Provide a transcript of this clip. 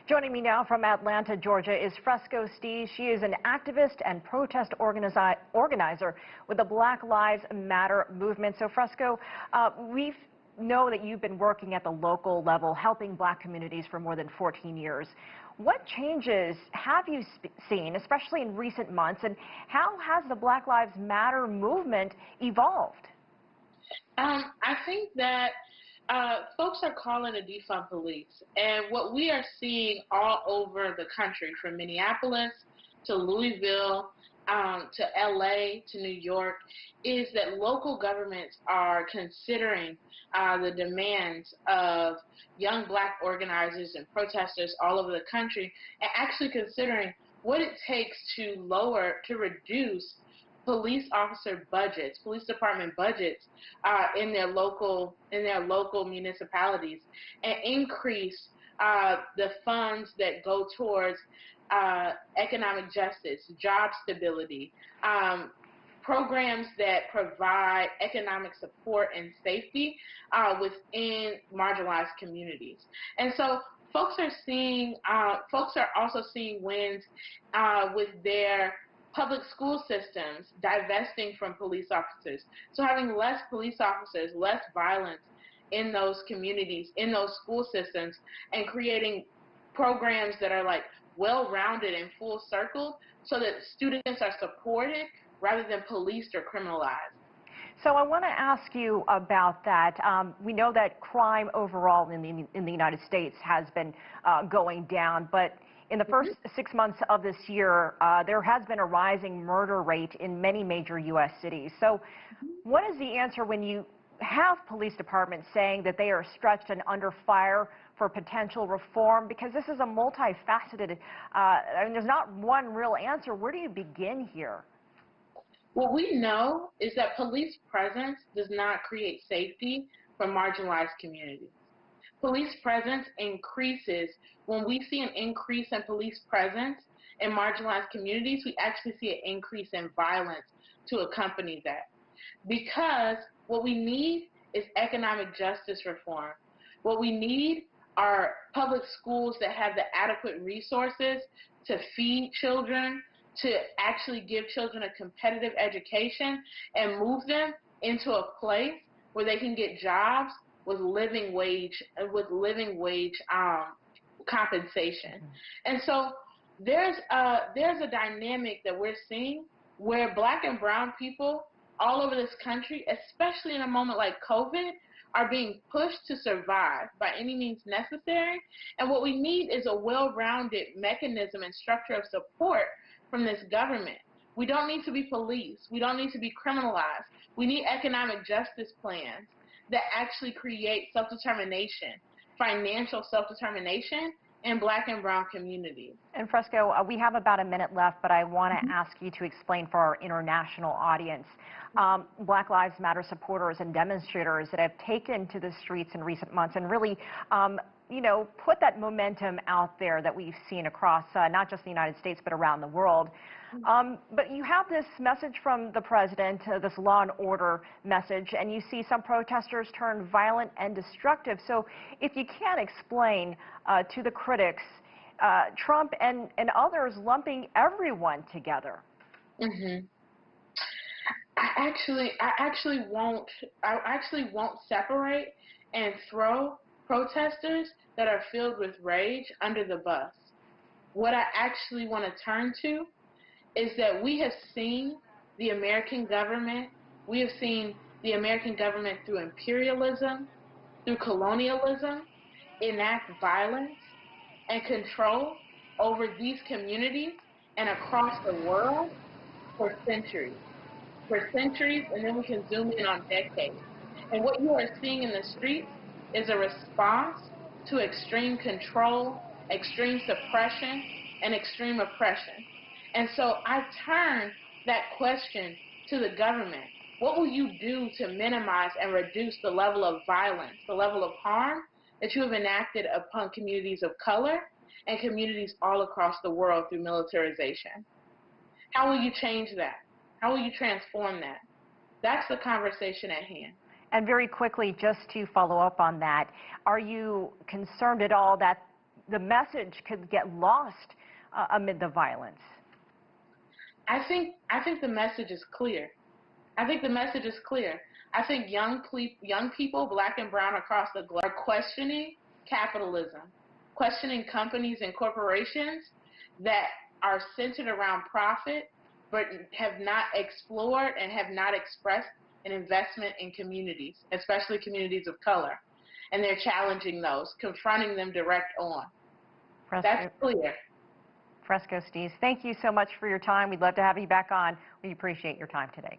Joining me now from Atlanta, Georgia is Fresco Steez. She is an activist and protest organizer with the Black Lives Matter movement. So Fresco, we know that you've been working at the local level, helping black communities for more than 14 years. What changes have you seen, especially in recent months, and how has the Black Lives Matter movement evolved? I think that folks are calling to defund police, and what we are seeing all over the country, from Minneapolis to Louisville to LA to New York, is that local governments are considering the demands of young black organizers and protesters all over the country, and actually considering what it takes to reduce police officer budgets, police department budgets in their local municipalities, and increase the funds that go towards economic justice, job stability, programs that provide economic support and safety within marginalized communities. And so folks are also seeing wins with their public school systems divesting from police officers. So having less police officers, less violence in those communities, in those school systems, and creating programs that are like well-rounded and full-circled so that students are supported rather than policed or criminalized. So I want to ask you about that. We know that crime overall in the United States has been going down, but in the first 6 months of this year, there has been a rising murder rate in many major U.S. cities. So what is the answer when you have police departments saying that they are stretched and under fire for potential reform? Because this is a multifaceted, I mean, there's not one real answer. Where do you begin here? What we know is that police presence does not create safety for marginalized communities. Police presence increases. When we see an increase in police presence in marginalized communities, we actually see an increase in violence to accompany that. Because what we need is economic justice reform. What we need are public schools that have the adequate resources to feed children, to actually give children a competitive education and move them into a place where they can get jobs with living wage compensation. And so there's a dynamic that we're seeing where black and brown people all over this country, especially in a moment like COVID, are being pushed to survive by any means necessary. And what we need is a well-rounded mechanism and structure of support from this government. We don't need to be policed. We don't need to be criminalized. We need economic justice plans that actually create self-determination, financial self-determination in black and brown communities. And Fresco, we have about a minute left, but I want to ask you to explain for our international audience, Black Lives Matter supporters and demonstrators that have taken to the streets in recent months and really you know, put that momentum out there that we've seen across not just the United States, but around the world. But you have this message from the president, this law and order message, and you see some protesters turn violent and destructive. So if you can explain to the critics, Trump and others lumping everyone together. I actually won't separate and throw protesters that are filled with rage under the bus. What I actually want to turn to is that we have seen the American government, through imperialism, through colonialism, enact violence and control over these communities and across the world for centuries, and then we can zoom in on decades. And what you are seeing in the streets is a response to extreme control, extreme suppression, and extreme oppression. And so I turn that question to the government. What will you do to minimize and reduce the level of violence, the level of harm that you have enacted upon communities of color and communities all across the world through militarization? How will you change that? How will you transform that? That's the conversation at hand. And very quickly, just to follow up on that, are you concerned at all that the message could get lost amid the violence? I think the message is clear. I think the message is clear. I think young people, black and brown across the globe, are questioning capitalism, questioning companies and corporations that are centered around profit, but have not explored and have not expressed an investment in communities, especially communities of color. And they're challenging those, confronting them direct on. That's clear. Fresco Steez, thank you so much for your time. We'd love to have you back on. We appreciate your time today.